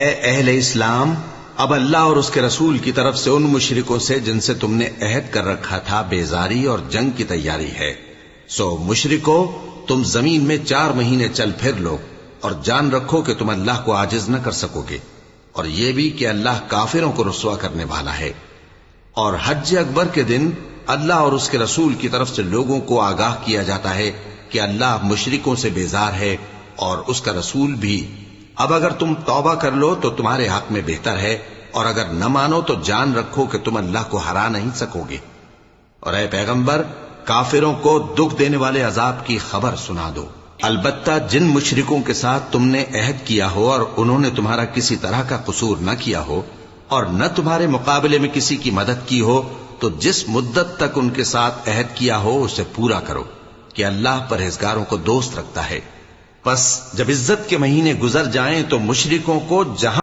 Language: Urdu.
اے اہل اسلام، اب اللہ اور اس کے رسول کی طرف سے ان مشرکوں سے جن سے تم نے عہد کر رکھا تھا بیزاری اور جنگ کی تیاری ہے۔ سو مشرکو، تم زمین میں 4 مہینے چل پھر لو اور جان رکھو کہ تم اللہ کو عاجز نہ کر سکو گے، اور یہ بھی کہ اللہ کافروں کو رسوا کرنے والا ہے۔ اور حج اکبر کے دن اللہ اور اس کے رسول کی طرف سے لوگوں کو آگاہ کیا جاتا ہے کہ اللہ مشرکوں سے بیزار ہے اور اس کا رسول بھی۔ اب اگر تم توبہ کر لو تو تمہارے حق میں بہتر ہے، اور اگر نہ مانو تو جان رکھو کہ تم اللہ کو ہرا نہیں سکو گے۔ اور اے پیغمبر، کافروں کو دکھ دینے والے عذاب کی خبر سنا دو۔ البتہ جن مشرکوں کے ساتھ تم نے عہد کیا ہو اور انہوں نے تمہارا کسی طرح کا قصور نہ کیا ہو اور نہ تمہارے مقابلے میں کسی کی مدد کی ہو، تو جس مدت تک ان کے ساتھ عہد کیا ہو اسے پورا کرو، کہ اللہ پرہیزگاروں کو دوست رکھتا ہے۔ پس جب عزت کے مہینے گزر جائیں تو مشرکوں کو جہاں